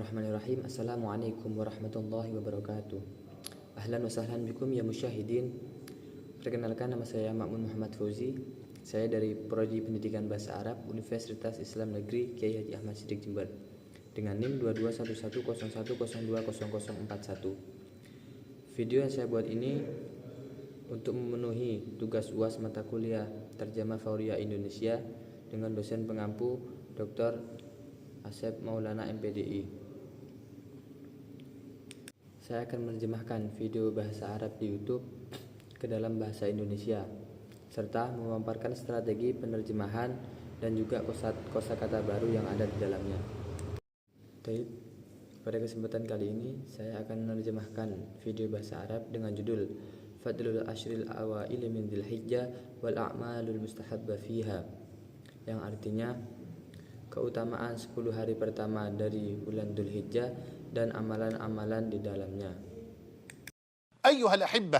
Bismillahirrahmanirrahim. Assalamualaikum warahmatullahi wabarakatuh. Ahlan wa sahlan bikum ya musyahidin. Perkenalkan, nama saya Ma'mun Muhammad Fauzi. Saya dari Prodi Pendidikan Bahasa Arab Universitas Islam Negeri Kiai Haji Ahmad Siddiq Jember dengan NIM 221101020041. Video yang saya buat ini untuk memenuhi tugas UAS mata kuliah Terjemah Fauria Indonesia dengan dosen pengampu Dr. Asep Maulana MPDI. Saya akan menerjemahkan video bahasa Arab di YouTube ke dalam bahasa Indonesia serta memaparkan strategi penerjemahan dan juga kosakata baru yang ada di dalamnya. Baik, pada kesempatan kali ini saya akan menerjemahkan video bahasa Arab dengan judul Fadlul Ashril Awail min Dzulhijjah wal A'malul Mustahabba fiha, yang artinya keutamaan 10 hari pertama dari bulan Dzulhijjah dan amalan-amalan di dalamnya. أيها الأحبة،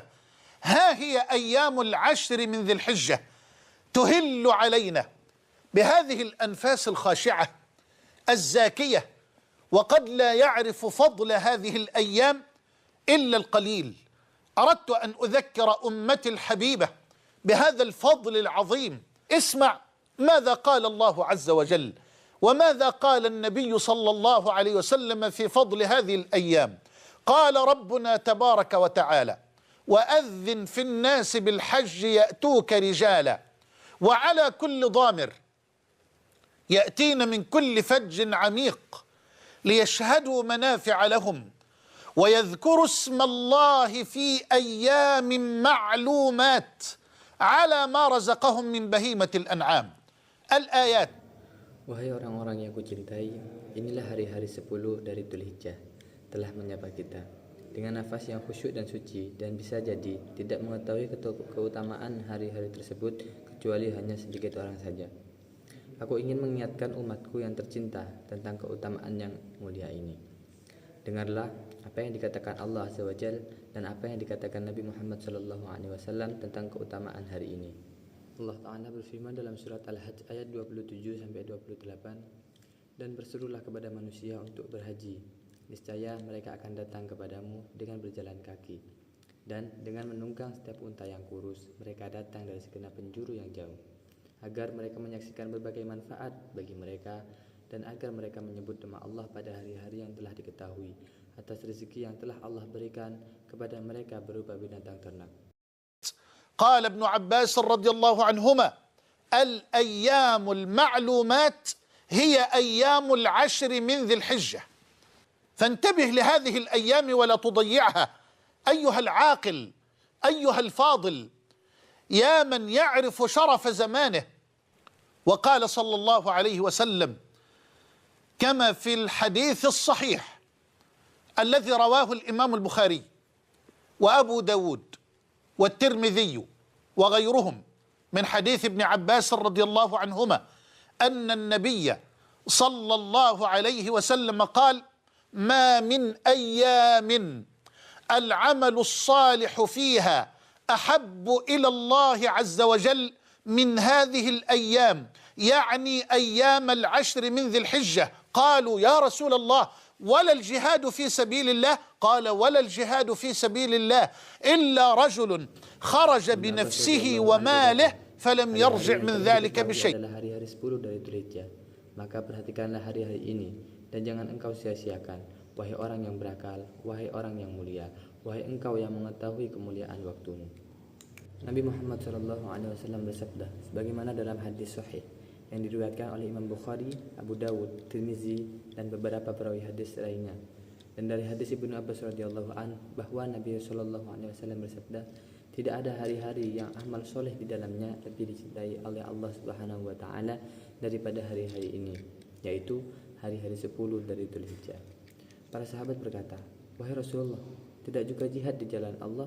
ها هي أيام العشر من ذي الحجة تهل علينا بهذه الأنفاس الخاشعة الزاكية، وقد لا يعرف فضل هذه الأيام إلا القليل. أردت أن أذكر أمتي الحبيبة بهذا الفضل العظيم. اسمع ماذا قال الله عز وجل وماذا قال النبي صلى الله عليه وسلم في فضل هذه الأيام. قال ربنا تبارك وتعالى: وأذن في الناس بالحج يأتوك رجالا وعلى كل ضامر يأتين من كل فج عميق ليشهدوا منافع لهم ويذكروا اسم الله في أيام معلومات على ما رزقهم من بهيمة الأنعام. الآيات. Wahai orang-orang yang kucintai, inilah hari-hari 10 dari Dzulhijjah telah menyapa kita dengan nafas yang khusyuk dan suci, dan bisa jadi tidak mengetahui keutamaan hari-hari tersebut kecuali hanya sedikit orang saja. Aku ingin mengingatkan umatku yang tercinta tentang keutamaan yang mulia ini. Dengarlah apa yang dikatakan Allah Azza wa Jalla dan apa yang dikatakan Nabi Muhammad SAW tentang keutamaan hari ini. Allah Ta'ala berfirman dalam surat Al-Hajj ayat 27-28, dan berserulah kepada manusia untuk berhaji, niscaya mereka akan datang kepadamu dengan berjalan kaki, dan dengan menunggang setiap unta yang kurus. Mereka datang dari segenap penjuru yang jauh, agar mereka menyaksikan berbagai manfaat bagi mereka, dan agar mereka menyebut nama Allah pada hari-hari yang telah diketahui atas rezeki yang telah Allah berikan kepada mereka berupa binatang ternak. قال ابن عباس رضي الله عنهما: الأيام المعلومات هي أيام العشر من ذي الحجة، فانتبه لهذه الأيام ولا تضيعها أيها العاقل أيها الفاضل يا من يعرف شرف زمانه. وقال صلى الله عليه وسلم كما في الحديث الصحيح الذي رواه الإمام البخاري وأبو داود والترمذي وغيرهم من حديث ابن عباس رضي الله عنهما أن النبي صلى الله عليه وسلم قال: ما من أيام العمل الصالح فيها أحب إلى الله عز وجل من هذه الأيام، يعني أيام العشر من ذي الحجة. قالوا: يا رسول الله ولا الجهاد في سبيل الله؟ قال: ولا الجهاد في سبيل الله إلا رجل خرج بنفسه وماله فلم يرجع من ذلك بشيء. Adalah hari-hari 10 dari Dzulhijjah, maka perhatikanlah hari-hari ini dan jangan engkau sia-siakan, wahai orang yang berakal, wahai orang yang mulia, wahai engkau yang mengetahui kemuliaan waktumu. Nabi Muhammad SAW bersabda sebagaimana dalam hadis sahih yang diriwayatkan oleh Imam Bukhari, Abu Dawud, Tirmizi, dan beberapa perawi hadis lainnya. Dan dari hadis Ibnu Abbas radhiyallahu an bahwa Nabi SAW bersabda, tidak ada hari-hari yang amal soleh di dalamnya lebih dicintai oleh Allah Subhanahu wa Ta'ala daripada hari-hari ini, yaitu hari-hari 10 dari Dzulhijjah. Para sahabat berkata, wahai Rasulullah, tidak juga jihad di jalan Allah?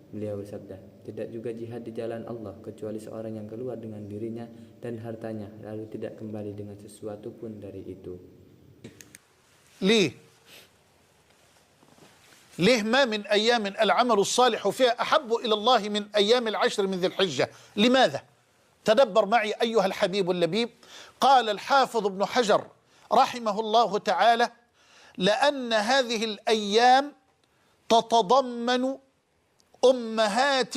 Beliau bersabda, tidak juga jihad di jalan Allah kecuali seorang yang keluar dengan dirinya dan hartanya lalu tidak kembali dengan sesuatu pun dari itu. ليه ما من أيام العمل الصالح فيها أحب إلى الله من أيام العشر من ذي الحجة؟ لماذا؟ تدبر معي أيها الحبيب اللبيب. قال الحافظ ابن حجر رحمه الله تعالى: لأن هذه الأيام تتضمن أمهات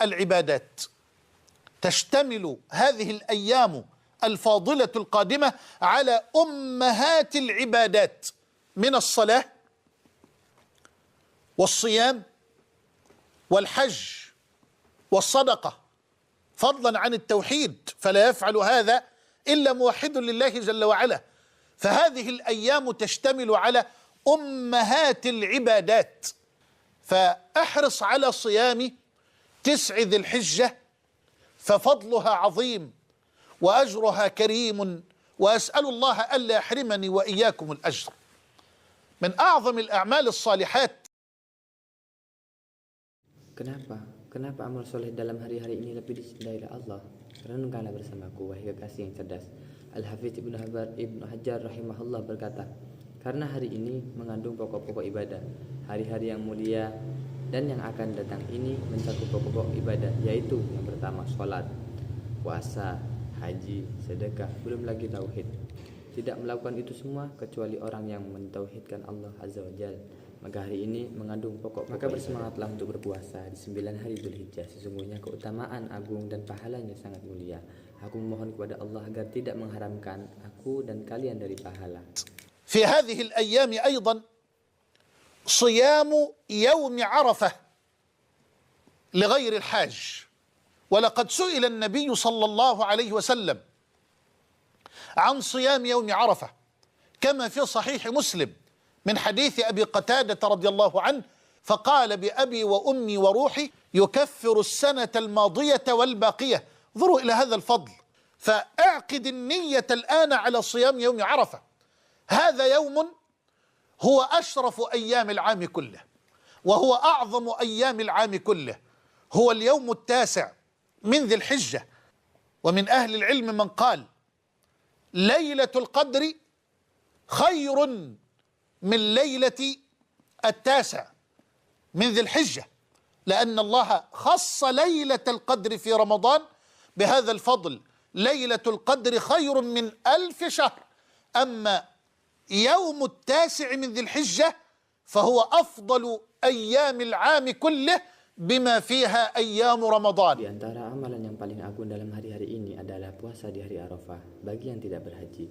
العبادات. تشتمل هذه الأيام الفاضلة القادمة على أمهات العبادات من الصلاة والصيام والحج والصدقة، فضلا عن التوحيد، فلا يفعل هذا إلا موحد لله جل وعلا. فهذه الأيام تشتمل على أمهات العبادات، فأحرص على صيام 9 ذي الحجة، ففضلها عظيم وأجرها كريم، وأسأل الله ألا يحرمني وإياكم الأجر. من أعظم الأعمال الصالحات. Kenapa amal soleh dalam hari-hari ini lebih dicintai oleh Allah? Renungkanlah bersamaku, wahai kekasih yang cerdas. Al-Hafidz Ibnu Hajar rahimahullah berkata, karena hari ini mengandung pokok-pokok ibadah. Hari-hari yang mulia dan yang akan datang ini mencakup pokok-pokok ibadah, yaitu yang pertama sholat, puasa, haji, sedekah, belum lagi tauhid. Tidak melakukan itu semua kecuali orang yang mentauhidkan Allah Azza wa Jalla. Maka hari ini mengandung pokok. Maka bersemangatlah untuk berpuasa di 9 hari Dzulhijjah. Sesungguhnya keutamaan agung dan pahalanya sangat mulia. Aku memohon kepada Allah agar tidak mengharamkan aku dan kalian dari pahala. في هذه الأيام أيضا صيام يوم عرفة لغير الحاج. ولقد سئل النبي صلى الله عليه وسلم عن صيام يوم عرفة كما في صحيح مسلم من حديث أبي قتادة رضي الله عنه، فقال بأبي وأمي وروحي يكفر السنة الماضية والباقية. انظروا إلى هذا الفضل. فأعقد النية الآن على صيام يوم عرفة. هذا يوم هو أشرف أيام العام كله، وهو أعظم أيام العام كله. هو اليوم 9 من ذي الحجة. ومن أهل العلم من قال ليلة القدر خير من ليلة 9 من ذي الحجة، لأن الله خص ليلة القدر في رمضان بهذا الفضل. ليلة القدر خير من 1000 شهر. أما يوم 9 من ذي الحجة فهو أفضل أيام العام كله بما فيها أيام رمضان. Di antara amalan yang paling agung dalam hari-hari ini adalah puasa di hari Arafah bagi yang tidak berhaji.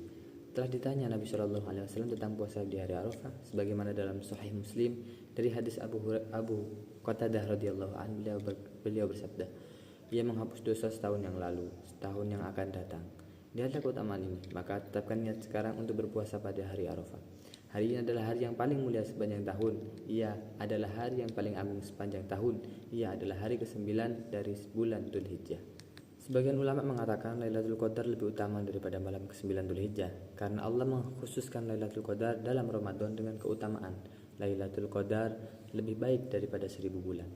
Telah ditanya Nabi Shallallahu Alaihi Wasallam tentang puasa di hari Arafah, sebagaimana dalam Sahih Muslim dari hadis Abu Qatadah radhiyallahu anhu, beliau bersabda, ia menghapus dosa setahun yang lalu, setahun yang akan datang. Lihatlah keutamaan ini, maka tetapkan niat sekarang untuk berpuasa pada hari Arafah. Hari ini adalah hari yang paling mulia sepanjang tahun. Ia adalah hari yang paling agung sepanjang tahun. Ia adalah hari ke-9 dari bulan Dzulhijjah. Sebagian ulama mengatakan Lailatul Qadar lebih utama daripada malam ke-9 Dzulhijjah, karena Allah mengkhususkan Lailatul Qadar dalam Ramadan dengan keutamaan. Lailatul Qadar lebih baik daripada 1000 bulan.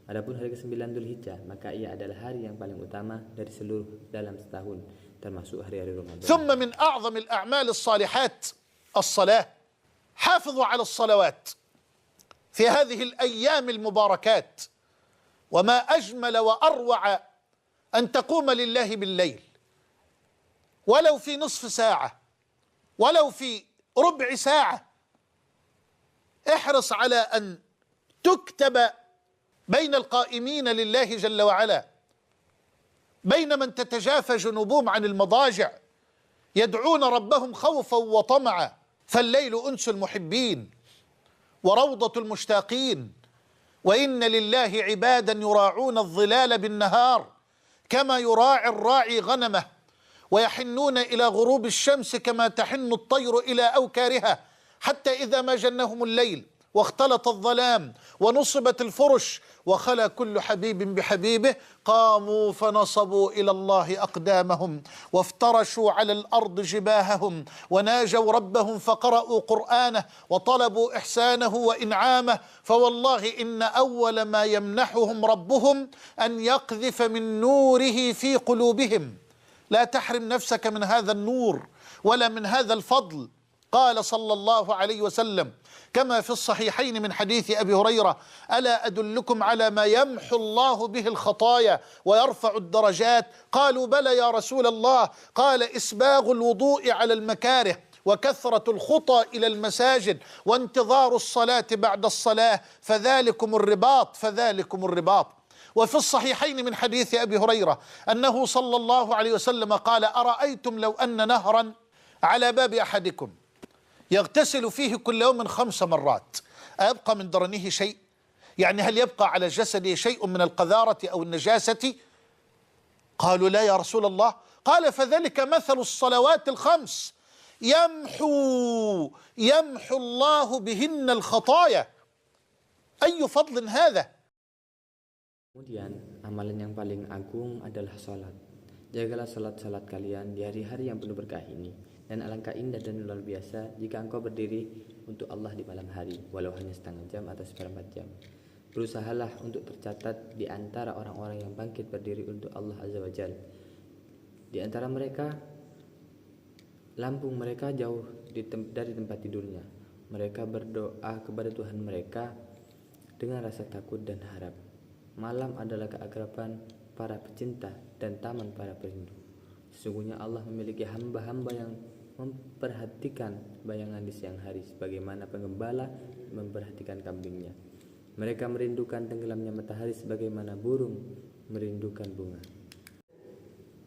Adapun hari ke-9 Dzulhijjah, maka ia adalah hari yang paling utama dari seluruh dalam setahun, termasuk hari-hari Ramadan. ثم من أعظم الأعمال الصالحات الصلاة. حافظوا على الصلوات في هذه الأيام المباركات. وما أجمل وأروع أن تقوم لله بالليل، ولو في نصف ساعة، ولو في ربع ساعة. احرص على أن تكتب بين القائمين لله جل وعلا، بين من تتجافى جنوبهم عن المضاجع يدعون ربهم خوفا وطمعا. فالليل أنس المحبين وروضة المشتاقين، وإن لله عبادا يراعون الظلال بالنهار كما يراعي الراعي غنمه، ويحنون إلى غروب الشمس كما تحن الطير إلى أوكارها، حتى إذا ما جنهم الليل واختلط الظلام ونصبت الفرش وخلى كل حبيب بحبيبه قاموا فنصبوا إلى الله أقدامهم وافترشوا على الأرض جباههم وناجوا ربهم فقرأوا قرآنه وطلبوا إحسانه وإنعامه. فوالله إن أول ما يمنحهم ربهم أن يقذف من نوره في قلوبهم. لا تحرم نفسك من هذا النور ولا من هذا الفضل. قال صلى الله عليه وسلم كما في الصحيحين من حديث أبي هريرة: ألا أدلكم على ما يمحو الله به الخطايا ويرفع الدرجات؟ قالوا بلى يا رسول الله. قال: إسباغ الوضوء على المكاره وكثرة الخطى إلى المساجد وانتظار الصلاة بعد الصلاة، فذلكم الرباط فذلكم الرباط. وفي الصحيحين من حديث أبي هريرة أنه صلى الله عليه وسلم قال: أرأيتم لو أن نهرا على باب أحدكم يغتسل فيه كل يوم 5 مرات، أيبقى من درنه شيء؟ يعني هل يبقى على جسده شيء من القذارة أو النجاسة؟ قالوا: لا يا رسول الله. قال: فذلك مثل الصلوات ال5 يمحو الله بهن الخطايا. أي فضل هذا؟ Kemudian amalan yang paling agung adalah salat. Jagalah salat-salat kalian di hari-hari yang penuh berkah ini, dan alangkah indah dan luar biasa jika engkau berdiri untuk Allah di malam hari, walau hanya setengah jam atau seperempat jam. Berusahalah untuk tercatat di antara orang-orang yang bangkit berdiri untuk Allah Azza wa Jalla. Di antara mereka, lambung mereka jauh dari tempat tidurnya. Mereka berdoa kepada Tuhan mereka dengan rasa takut dan harap. Malam adalah keakraban para pecinta dan taman para perindu. Sesungguhnya Allah memiliki hamba-hamba yang memperhatikan bayangan di siang hari, sebagaimana penggembala memperhatikan kambingnya. Mereka merindukan tenggelamnya matahari sebagaimana burung merindukan bunga.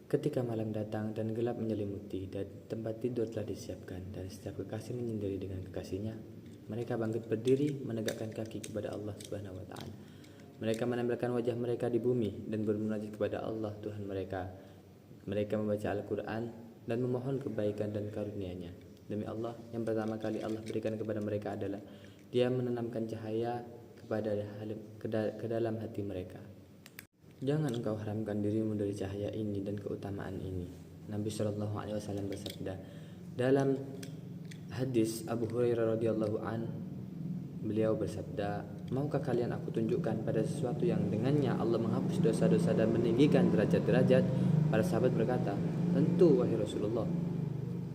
Ketika malam datang dan gelap menyelimuti dan tempat tidur telah disiapkan dan setiap kekasih menyendiri dengan kekasihnya, mereka bangkit berdiri menegakkan kaki kepada Allah Subhanahu wa taala. Mereka menempelkan wajah mereka di bumi dan bermunajat kepada Allah Tuhan mereka. Mereka membaca Al-Quran dan memohon kebaikan dan karunia-Nya. Demi Allah, yang pertama kali Allah berikan kepada mereka adalah Dia menanamkan cahaya ke dalam hati mereka. Jangan engkau haramkan dirimu dari cahaya ini dan keutamaan ini. Nabi Shallallahu Alaihi Wasallam bersabda dalam hadis Abu Hurairah radhiyallahu an, beliau bersabda, maukah kalian aku tunjukkan pada sesuatu yang dengannya Allah menghapus dosa-dosa dan meninggikan derajat-derajat? Para sahabat berkata, tentu wahai Rasulullah.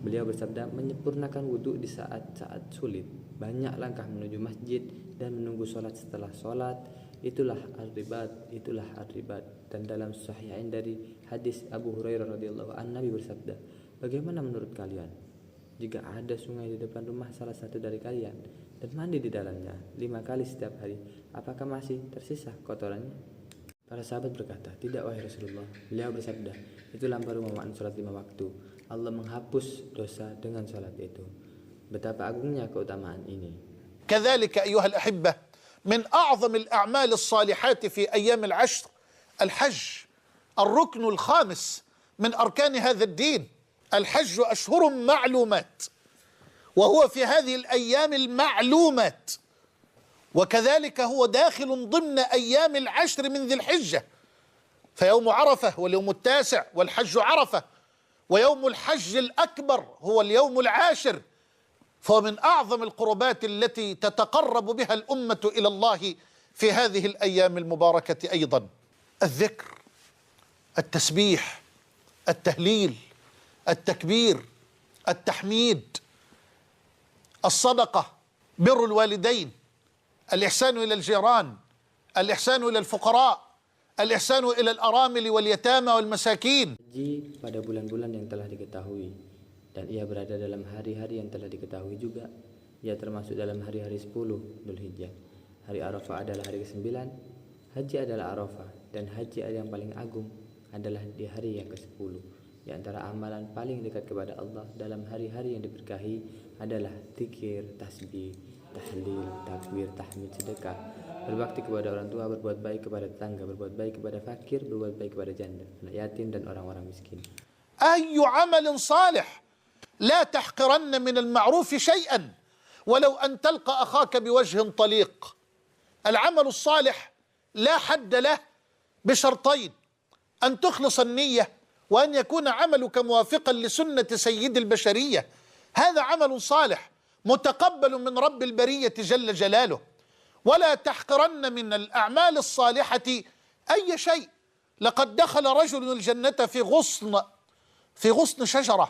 Beliau bersabda, menyempurnakan wudhu di saat-saat sulit, banyak langkah menuju masjid dan menunggu sholat setelah sholat, itulah ar-ribat. Dan dalam sahihain dari hadis Abu Hurairah radhiyallahu an, Nabi bersabda, bagaimana menurut kalian jika ada sungai di depan rumah salah satu dari kalian dan mandi di dalamnya 5 kali setiap hari, apakah masih tersisa kotorannya? Para sahabat berkata, tidak wahai Rasulullah. Beliau bersabda, itulah perumpamaan sholat 5 waktu. Allah menghapus dosa dengan sholat itu. Betapa agungnya keutamaan ini. كذلك أيها الأحبة من أعظم الأعمال الصالحات في أيام العشر الحج، الركن الخامس من أركان هذا الدين. الحج أشهر معلومات، وهو في هذه الأيام المعلومات، وكذلك هو داخل ضمن أيام العشر من ذي الحجة. فيوم عرفة واليوم التاسع والحج عرفة، ويوم الحج الأكبر هو اليوم العاشر، فهو من أعظم القربات التي تتقرب بها الأمة إلى الله في هذه الأيام المباركة أيضا. الذكر، التسبيح، التهليل، التكبير، التحميد، الصدقة، بر الوالدين، الإحسان إلى الجيران، الإحسان إلى الفقراء، الإحسان إلى الأرامل واليتامى والمساكين. Haji pada bulan-bulan yang telah diketahui, dan ia berada dalam hari-hari yang telah diketahui juga. Ia termasuk dalam hari-hari 10 Dzulhijjah. Hari Arafah adalah hari ke-9. Haji adalah Arafah, dan haji yang paling agung adalah di hari yang ke-10. Di antara amalan paling dekat kepada Allah dalam hari-hari yang diberkahi adalah zikir, tasbih, tahlil, takbir, tahmid, sedekah, berbakti kepada orang tua, berbuat baik kepada tetangga, berbuat baik kepada fakir, berbuat baik kepada janda, anak yatim, dan orang-orang miskin. أي عمل صالح لا تحقرن من المعروف شيئا ولو أن تلقى أخاك بوجه طليق. العمل الصالح لا حد له بشرطين: أن تخلص النية، وأن يكون عملك موافقا لسنة سيد البشرية. هذا عمل صالح متقبل من رب البرية جل جلاله. ولا تحقرن من الأعمال الصالحة أي شيء. لقد دخل رجل الجنة في غصن شجرة.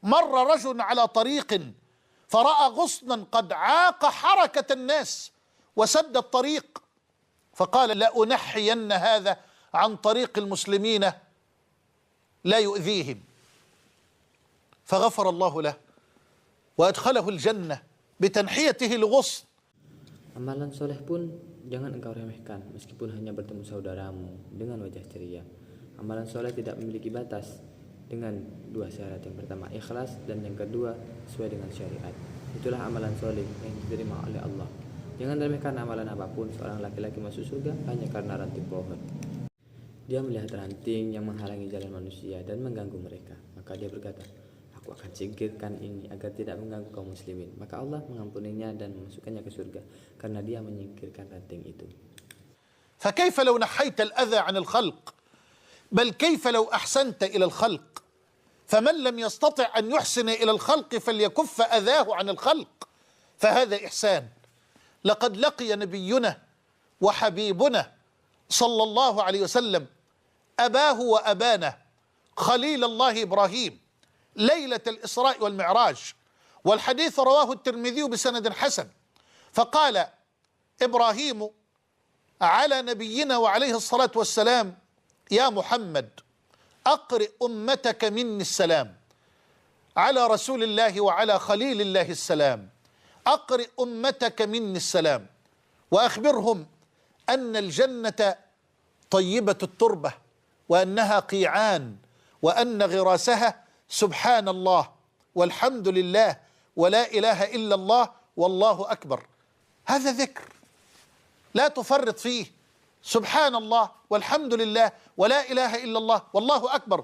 مر رجل على طريق فرأى غصنا قد عاق حركة الناس وسد الطريق، فقال لأنحين هذا عن طريق المسلمين لا يؤذيهم، فغفر الله له وأدخله الجنة بتنحيته لغصن. Amalan soleh pun jangan engkau remehkan meskipun hanya bertemu saudaramu dengan wajah ceria. Amalan soleh tidak memiliki batas dengan dua syarat. Yang pertama ikhlas dan yang kedua sesuai dengan syariat. Itulah amalan soleh yang diterima oleh Allah. Jangan remehkan amalan apapun. Seorang laki-laki masuk surga hanya karena ranting pohon. Dia melihat ranting yang menghalangi jalan manusia dan mengganggu mereka. Maka dia berkata, aku akan singkirkan ini agar tidak mengganggu kaum muslimin. Maka Allah mengampuninya dan memasukkannya ke surga karena dia menyingkirkan ranting itu. فكيف لو نحيت الأذى عن الخلق بل كيف لو أحسنت إلى الخلق فمن لم يستطع أن يحسن إلى الخلق فليكف أذاه عن الخلق فهذا إحسان. لقد لقي نبينا وحبيبنا صلى الله عليه وسلم أباه وأبانا خليل الله إبراهيم ليلة الإسراء والمعراج، والحديث رواه الترمذي بسند حسن. فقال إبراهيم على نبينا وعليه الصلاة والسلام يا محمد أقرئ أمتك مني السلام، على رسول الله وعلى خليل الله السلام، أقرئ أمتك مني السلام وأخبرهم أن الجنة طيبة التربة وأنها قيعان وأن غراسها سبحان الله والحمد لله ولا إله إلا الله والله أكبر. هذا ذكر لا تفرط فيه، سبحان الله والحمد لله ولا إله إلا الله والله أكبر.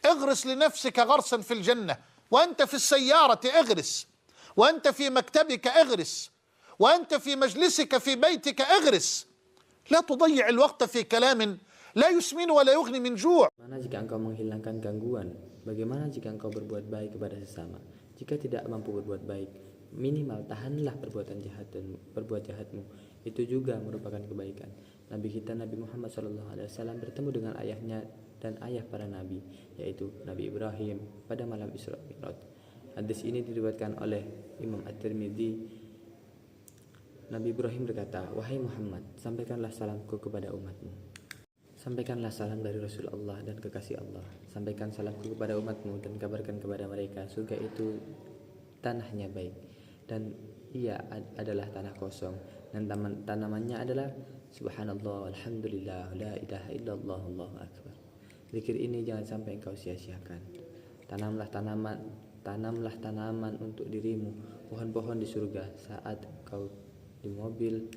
اغرس لنفسك غرسا في الجنة، وأنت في السيارة اغرس، وأنت في مكتبك اغرس، وأنت في مجلسك في بيتك اغرس. لا تضيع الوقت في كلام لا يسمن ولا يغني من جوع. Mana jika engkau menghilangkan gangguan? Bagaimana jika engkau berbuat baik kepada sesama? Jika tidak mampu berbuat baik, minimal tahanlah berbuat jahatmu. Itu juga merupakan kebaikan. Nabi kita Nabi Muhammad SAW bertemu dengan ayahnya dan ayah para nabi, yaitu Nabi Ibrahim pada malam Isra Mi'raj. Hadis ini diriwayatkan oleh Imam At-Tirmidzi. Nabi Ibrahim berkata, wahai Muhammad, sampaikanlah salamku kepada umatmu. Sampaikanlah salam dari Rasul Allah dan kekasih Allah. Sampaikan salamku kepada umatmu dan kabarkan kepada mereka surga itu tanahnya baik dan ia adalah tanah kosong dan tanamannya adalah subhanallah alhamdulillah la ilaha illallah allahu akbar. Zikir ini jangan sampai engkau sia-siakan. Tanamlah tanaman untuk dirimu, pohon-pohon di surga saat engkau di mobil,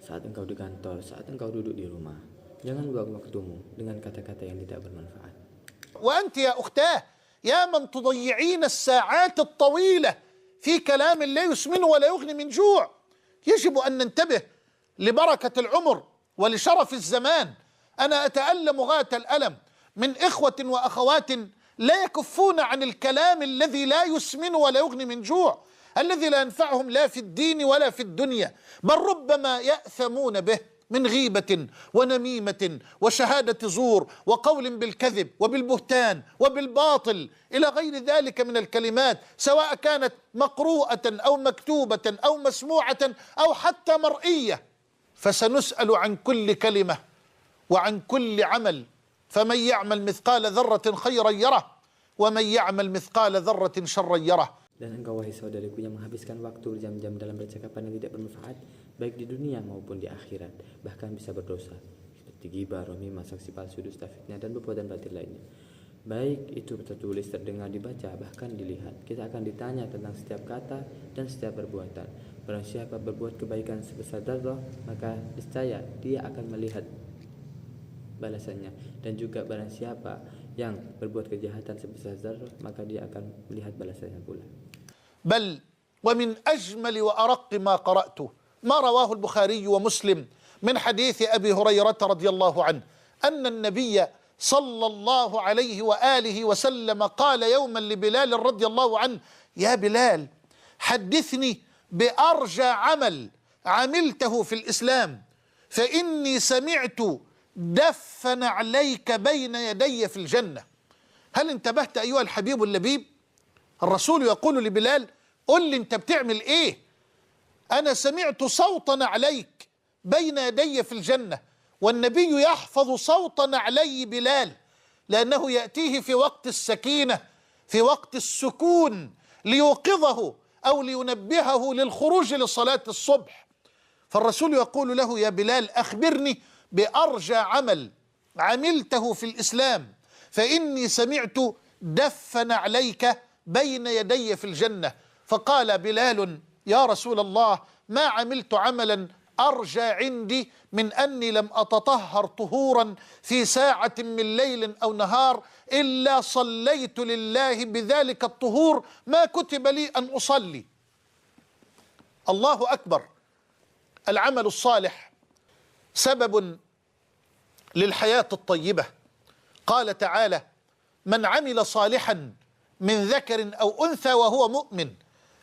saat engkau di kantor, saat engkau duduk di rumah. Jangan buang waktumu dengan kata-kata yang tidak bermanfaat. وأنت يا أختاه يا من تضيعين الساعات الطويلة في كلام لا يسمن ولا يغني من جوع. يجب أن ننتبه لبركة العمر ولشرف الزمان. أنا أتألم غاية الألم من إخوة وأخوات لا يكفون عن الكلام الذي لا يسمن ولا يغني من جوع، الذي لا ينفعهم لا في الدين ولا في الدنيا، بل ربما يأثمون به من غيبة ونميمة وشهادة زور وقول بالكذب وبالبهتان وبالباطل إلى غير ذلك من الكلمات، سواء كانت مقروءة أو مكتوبة أو مسموعة أو حتى مرئية. فسنسأل عن كل كلمة وعن كل عمل، فمن يعمل مثقال ذرة خيرا يره ومن يعمل مثقال ذرة شرا يره. Dan engkau wahai saudariku yang menghabiskan waktu berjam-jam dalam percakapan yang tidak bermanfaat, baik di dunia maupun di akhirat, bahkan bisa berdosa seperti ghibah, namimah, saksi palsu, dusta, fitnah dan perbuatan batil lainnya. Baik itu tertulis, terdengar, dibaca, bahkan dilihat. Kita akan ditanya tentang setiap kata dan setiap perbuatan. Barang siapa berbuat kebaikan sebesar darah, maka niscaya dia akan melihat balasannya, dan juga barang siapa yang berbuat kejahatan sebesar zarrah, maka dia akan melihat balasannya pula. بل ومن أجمل وأرق ما قرأته ما رواه البخاري ومسلم من حديث أبي هريرة رضي الله عنه أن النبي صلى الله عليه وآله وسلم قال يوما لبلال رضي الله عنه يا بلال حدثني بأرجى عمل عملته في الإسلام فإني سمعت دفن عليك بين يدي في الجنة. هل انتبهت أيها الحبيب اللبيب؟ الرسول يقول لبلال قل لي انت بتعمل ايه؟ انا سمعت صوتا عليك بين يدي في الجنة. والنبي يحفظ صوتا علي بلال لأنه يأتيه في وقت السكينة، في وقت السكون، ليوقظه أو لينبهه للخروج لصلاة الصبح. فالرسول يقول له: يا بلال أخبرني بأرجى عمل عملته في الإسلام، فإني سمعت دفن عليك بين يدي في الجنة. فقال بلال: يا رسول الله، ما عملت عملا أرجى عندي من أني لم أتطهر طهورا في ساعة من ليل أو نهار إلا صليت لله بذلك الطهور ما كتب لي أن أصلي. الله أكبر. العمل الصالح سبب للحياة الطيبة. قال تعالى: من عمل صالحا من ذكر أو أنثى وهو مؤمن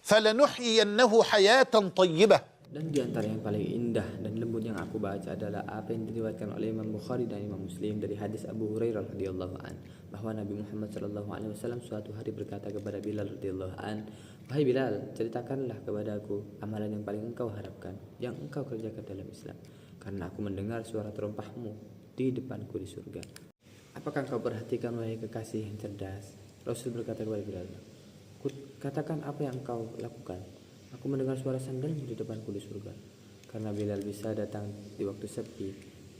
فلنحيينه حياة طيبة. Dan di antara yang paling indah dan lembut yang aku baca adalah apa yang diriwayatkan oleh Imam Bukhari dan Imam Muslim dari hadis Abu Hurairah radhiyallahu an, bahwa Nabi Muhammad sallallahu alaihi wasallam suatu hari berkata kepada Bilal radhiyallahu an, "Wahai Bilal, ceritakanlah kepadaku amalan yang paling engkau harapkan, yang engkau kerjakan dalam Islam, karena aku mendengar suara terompahmu di depanku di surga." Apakah engkau perhatikan wahai kekasih yang cerdas? Rasul berkata kepada Bilal, "Katakan apa yang engkau lakukan. Aku mendengar suara sandalmu di depanku di surga." Karena Bilal bisa datang di waktu sepi,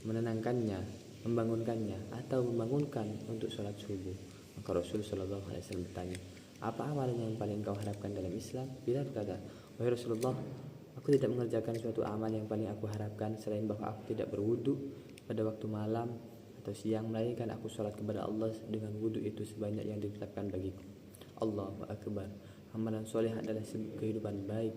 menenangkannya, membangunkannya, atau membangunkan untuk sholat subuh. Maka Rasul Shallallahu Alaihi Wasallam bertanya, "Apa amalan yang paling kau harapkan dalam Islam?" Bilal berkata, "Wahai Rasulullah, aku tidak mengerjakan suatu amal yang paling aku harapkan selain bahwa aku tidak berwudu pada waktu malam atau siang, melainkan aku sholat kepada Allah dengan wudu itu sebanyak yang ditetapkan bagiku." Allahu Akbar. Amalan soleh adalah kehidupan baik.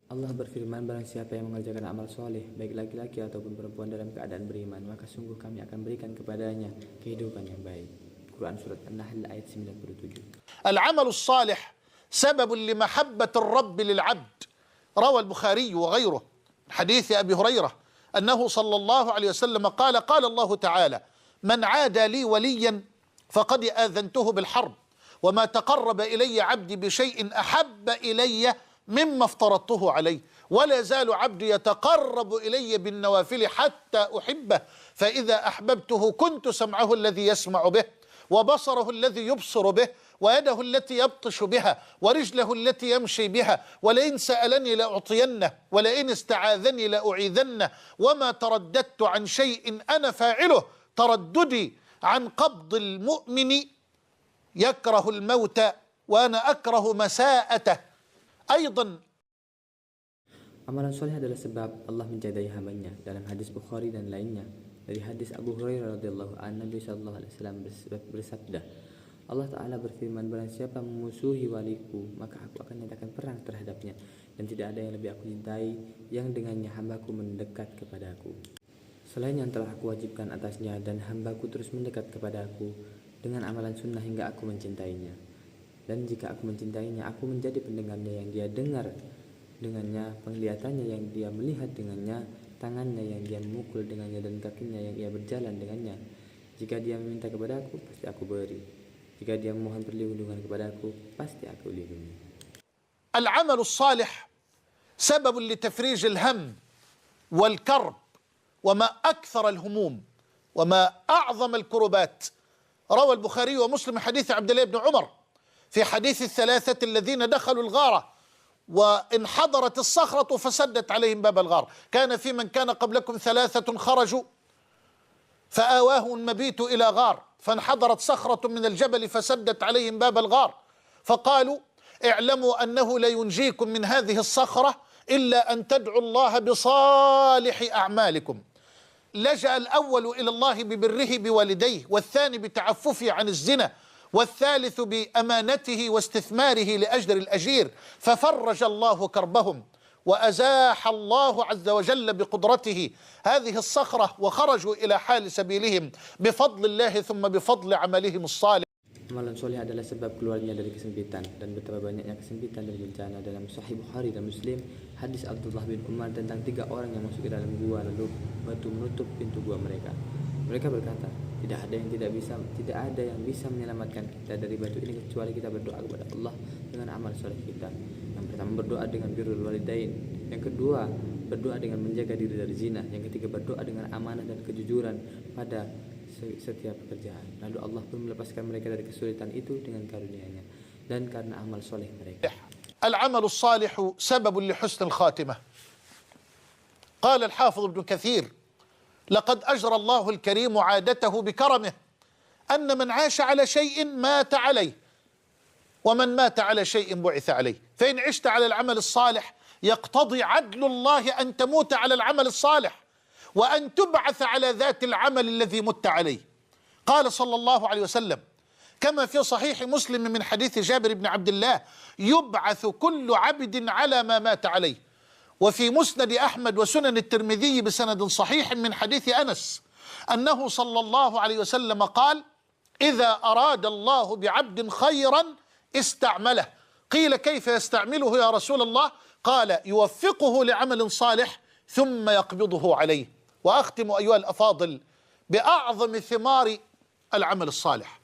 Allah berfirman, barang siapa yang mengerjakan amal soleh, baik laki-laki ataupun perempuan dalam keadaan beriman, maka sungguh kami akan berikan kepadanya kehidupan yang baik. Quran Surat An-Nahl ayat 97. العمل الصالح سبب لمحبة الرب للعبد. روى البخاري وغيره حديث أبي هريرة أنه صلى الله عليه وسلم قال: قال الله تعالى: من عادى لي وليا فقد آذنته بالحرب، وما تقرب إلي عبدي بشيء أحب إلي مما افترضته عليه، ولا زال عبدي يتقرب إلي بالنوافل حتى أحبه، فإذا أحببته كنت سمعه الذي يسمع به، وبصره الذي يبصر به، ويده التي يبطش بها، ورجله التي يمشي بها، ولئن سألني لأعطينه، ولئن استعاذني لأعيذنه، وما ترددت عن شيء أنا فاعله ترددي عن قبض المؤمن يكره الموت وأنا أكره مساءته. أيضا amalan soleh adalah sebab Allah mencintai hambanya. Dalam hadis Bukhari dan lainnya dari hadis Abu Hurairah radhiyallahu anhu, Nabi sallallahu alaihi wasallam bersabda, Allah Ta'ala berfirman, barang siapa memusuhi waliku, maka aku akan nyatakan perang terhadapnya, dan tidak ada yang lebih aku cintai yang dengannya hambaku mendekat kepadaku selain yang telah aku wajibkan atasnya, dan hambaku terus mendekat kepadaku dengan amalan sunnah hingga aku mencintainya. Dan jika aku mencintainya, aku menjadi pendengarnya yang dia dengar dengannya, penglihatannya yang dia melihat dengannya, tangannya yang dia memukul dengannya, dan kakinya yang ia berjalan dengannya. Jika dia meminta kepadaku, pasti aku beri. Jika dia memohon perlindungan kepadaku, pasti aku lindungi. العمل الصالح سبب لتفريج الهم والكرب، وما أكثر الهموم وما أعظم الكربات. روى البخاري ومسلم حديث عبد الله بن عمر في حديث الثلاثة الذين دخلوا الغارة وانحدرت الصخرة فسدت عليهم باب الغار. كان في من كان قبلكم ثلاثة خرجوا فآواهم المبيت إلى غار فانحدرت صخرة من الجبل فسدت عليهم باب الغار، فقالوا: اعلموا أنه لا ينجيكم من هذه الصخرة إلا أن تدعوا الله بصالح أعمالكم. لجأ الأول إلى الله ببره بوالديه، والثاني بتعففه عن الزنا، والثالث بأمانته واستثماره لأجر الأجير، ففرج الله كربهم وأزاح الله عز وجل بقدرته هذه الصخرة وخرجوا إلى حال سبيلهم بفضل الله ثم بفضل عملهم الصالح. Amalan soleh adalah sebab keluarnya dari kesempitan, dan betapa banyaknya kesempitan dan bencana. Dalam Sahih Bukhari dan Muslim, hadis Abdullah bin Umar tentang 3 orang yang masuk ke dalam gua, lalu batu menutup pintu gua mereka. Mereka berkata, tidak ada yang bisa menyelamatkan kita dari batu ini kecuali kita berdoa kepada Allah dengan amal soleh kita. Yang pertama, berdoa dengan birrul walidain. Yang kedua, berdoa dengan menjaga diri dari zina. Yang ketiga, berdoa dengan amanah dan kejujuran pada setiap pekerjaan. Lalu Allah pun melepaskan mereka dari kesulitan itu dengan karunia-Nya. dan karena amal soleh mereka. العمل الصالح سبب لحسن الخاتمة. قال الحافظ ابن كثير: لقد أجرى الله الكريم عادته بكرمه أن من عاش على شيء مات عليه، ومن مات على شيء بعث عليه. فإن عشت على العمل الصالح يقتضي عدل الله أن تموت على العمل الصالح وأن تبعث على ذات العمل الذي مت عليه. قال صلى الله عليه وسلم كما في صحيح مسلم من حديث جابر بن عبد الله: يبعث كل عبد على ما مات عليه. وفي مسند أحمد وسنن الترمذي بسند صحيح من حديث أنس أنه صلى الله عليه وسلم قال: إذا أراد الله بعبد خيرا استعمله. قيل: كيف يستعمله يا رسول الله؟ قال: يوفقه لعمل صالح ثم يقبضه عليه. وأختم أيها الأفاضل بأعظم ثمار العمل الصالح: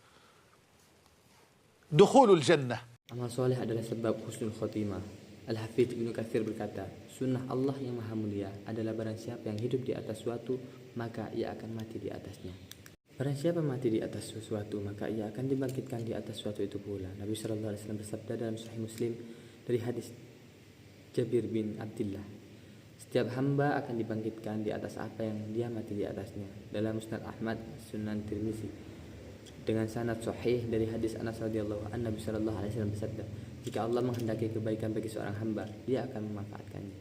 دخول الجنة. Amal soleh adalah sebab husnul khotimah. Al-Hafidz Ibnu Katsir berkata, sunnah Allah yang maha mulia adalah barang siapa yang hidup di atas suatu, maka ia akan mati di atasnya. Barang siapa mati di atas sesuatu, maka ia akan dibangkitkan di atas suatu itu pula. Nabi SAW bersabda dalam Sahih Muslim dari hadis Jabir bin Abdullah, setiap hamba akan dibangkitkan di atas apa yang dia mati di atasnya. Dalam Musnad Ahmad, Sunan Tirmizi, dengan sanad sahih dari hadis Anas radhiyallahu anhu, Nabi sallallahu alaihi wasallam bersabda, jika Allah menghendaki kebaikan bagi seorang hamba, dia akan memanfaatkannya.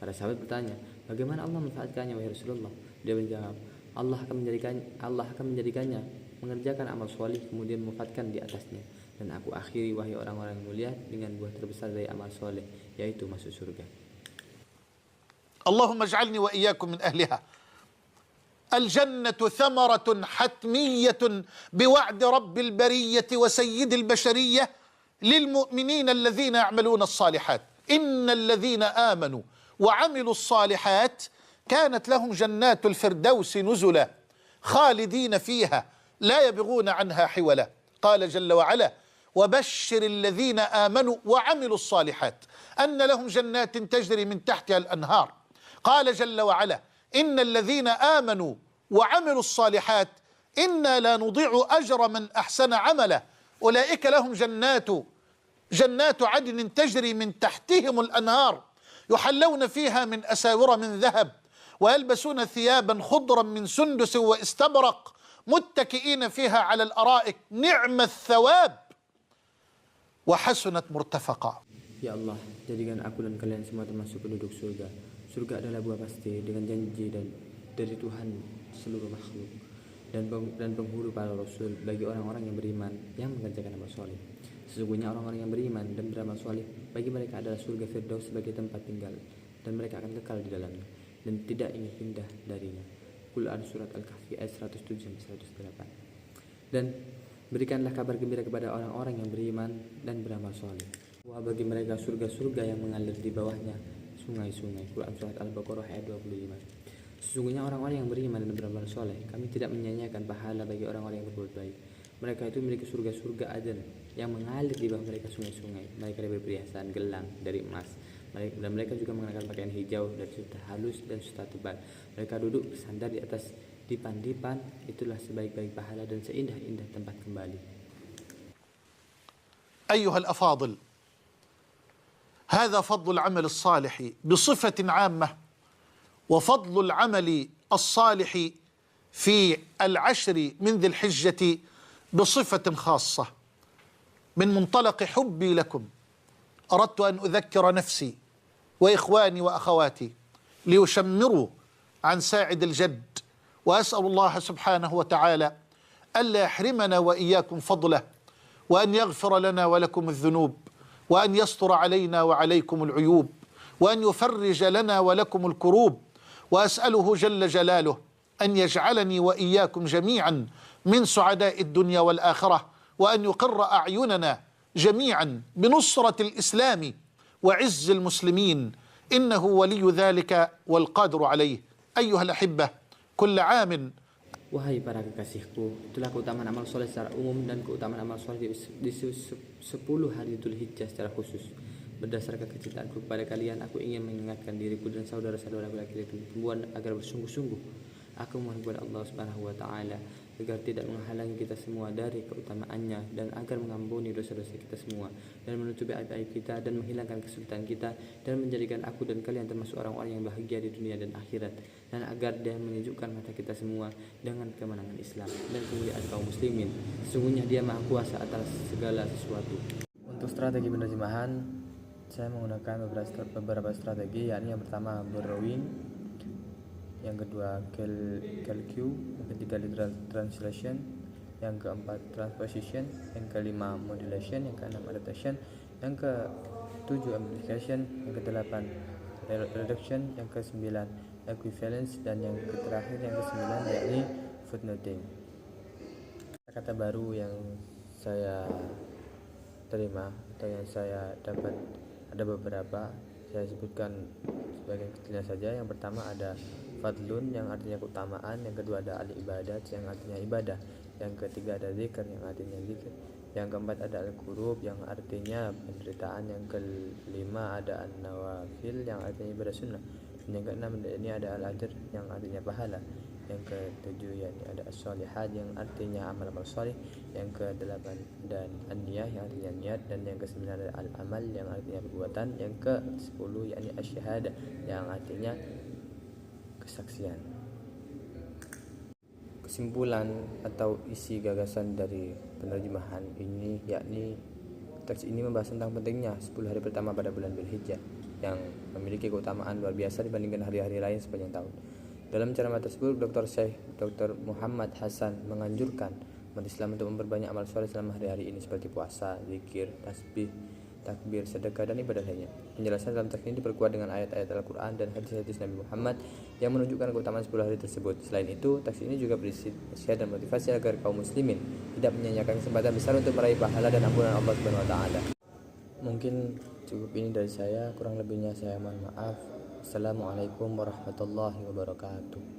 Para sahabat bertanya, bagaimana Allah memanfaatkannya wahai Rasulullah? Dia menjawab, Allah akan menjadikannya mengerjakan amal soleh kemudian memanfaatkan di atasnya. Dan aku akhiri wahai orang-orang mulia dengan buah terbesar dari amal soleh, yaitu masuk surga. اللهم اجعلني وإياكم من أهلها. الجنة ثمرة حتمية بوعد رب البرية وسيد البشرية للمؤمنين الذين يعملون الصالحات. إن الذين آمنوا وعملوا الصالحات كانت لهم جنات الفردوس نزلا خالدين فيها لا يبغون عنها حولا. قال جل وعلا: وبشر الذين آمنوا وعملوا الصالحات أن لهم جنات تجري من تحتها الأنهار. قال جل وعلا: إن الذين آمنوا وعملوا الصالحات إنا لا نضيع أجر من أحسن عملا أولئك لهم جنات عدن تجري من تحتهم الأنهار يحلون فيها من أساور من ذهب ويلبسون ثيابا خضرا من سندس واستبرق متكئين فيها على الأرائك نعم الثواب وحسنت مرتفقا. Ya Allah, jadikan aku dan kalian semua termasuk penduduk surga. Surga adalah buah pasti dengan janji dan dari Tuhan seluruh makhluk dan penghulu para rasul bagi orang-orang yang beriman yang mengerjakan amal soleh. Sesungguhnya orang-orang yang beriman dan beramal soleh bagi mereka adalah surga Firdaus sebagai tempat tinggal dan mereka akan kekal di dalamnya dan tidak ingin pindah darinya. Quran surat Al-Kahfi ayat 107-108. Dan berikanlah kabar gembira kepada orang-orang yang beriman dan beramal soleh. Wah, bagi mereka surga-surga yang mengalir di bawahnya sungai-sungai. Quran surat Al-Baqarah ayat 25. Sesungguhnya orang-orang yang beriman dan beramal soleh, kami tidak menyia-nyiakan pahala bagi orang-orang yang berbuat baik. Mereka itu memiliki surga-surga Aden yang mengalir di bawah mereka sungai-sungai. Mereka diberi perhiasan gelang dari emas. Dan mereka juga mengenakan pakaian hijau dan sutra halus dan sutra tebal. Mereka duduk bersandar di atas dipan-dipan. Itulah sebaik-baik pahala dan seindah-indah tempat kembali. أيها الأفاضل، هذا فضل العمل الصالح بصفة عامة، وفضل العمل الصالح في العشر من ذي الحجة بصفة خاصة. من منطلق حبي لكم أردت أن أذكر نفسي وإخواني وأخواتي ليشمروا عن ساعد الجد، وأسأل الله سبحانه وتعالى ألا يحرمنا وإياكم فضله، وأن يغفر لنا ولكم الذنوب، وأن يستر علينا وعليكم العيوب، وأن يفرج لنا ولكم الكروب. وأسأله جل جلاله أن يجعلني وإياكم جميعا من سعداء الدنيا والآخرة، وأن يقر أعيننا جميعا بنصرة الإسلام وعز المسلمين، إنه ولي ذلك والقادر عليه. أيها الأحبة، كل عام. Wahai para kekasihku, itulah keutamaan amal soleh secara umum dan keutamaan amal soleh di 10 hari Dzulhijjah secara khusus. Berdasarkan kecintaanku kepada kalian, aku ingin mengingatkan diriku dan saudara-saudaraku laki-laki perempuan agar bersungguh-sungguh Aku mohon kepada Allah Subhanahu wa taala agar tidak menghalangi kita semua dari keutamaannya, dan agar mengampuni dosa-dosa kita semua dan menutupi aib-aib kita dan menghilangkan kesulitan kita, dan menjadikan aku dan kalian termasuk orang-orang yang bahagia di dunia dan akhirat, dan agar Dia menyejukkan mata kita semua dengan kemenangan Islam dan kemuliaan kaum muslimin. Sesungguhnya Dia Maha Kuasa atas segala sesuatu. Untuk strategi penerjemahan, saya menggunakan beberapa strategi, yakni yang pertama borrowing, yang kedua CalQ, yang ketiga literal translation, yang keempat transposition, yang kelima modulation, yang keenam adaptation, yang ketujuh amplification, yang kedelapan reduction, yang kesembilan equivalence, dan yang terakhir yang kesembilan yakni footnoting. Kata baru yang saya terima atau yang saya dapat ada beberapa, saya sebutkan sebagian kecilnya saja. Yang pertama ada fadlun yang artinya keutamaan, yang kedua ada al-ibadat yang artinya ibadah, yang ketiga ada zikr yang artinya zikir, yang keempat ada al-qurub yang artinya penderitaan, yang kelima ada an-nawafil yang artinya ibadah sunnah, dan yang keenam ini ada al-ajr yang artinya pahala, yang ketujuh yakni ada as-solihat yang artinya amal-amal soleh, yang kedelapan dan an-niyah yang artinya niat, dan yang kesembilan ada al-amal yang artinya perbuatan, yang ke-10 yakni asy-syahadah yang artinya kesaksian. Kesimpulan atau isi gagasan dari penerjemahan ini yakni teks ini membahas tentang pentingnya 10 hari pertama pada bulan Dzulhijjah yang memiliki keutamaan luar biasa dibandingkan hari-hari lain sepanjang tahun. Dalam ceramah tersebut, Dr. Muhammad Hasan menganjurkan umat Islam untuk memperbanyak amal soleh selama hari-hari ini seperti puasa, zikir, tasbih, takbir, sedekah, dan ibadah lainnya. Penjelasan dalam teks ini diperkuat dengan ayat-ayat Al-Quran dan hadis-hadis Nabi Muhammad yang menunjukkan keutamaan 10 hari tersebut. Selain itu, teks ini juga berisi nasihat dan motivasi agar kaum muslimin tidak menyanyiakan kesempatan besar untuk meraih pahala dan ampunan Allah Subhanahu wa taala. Mungkin cukup ini dari saya, kurang lebihnya saya mohon maaf. Assalamualaikum warahmatullahi wabarakatuh.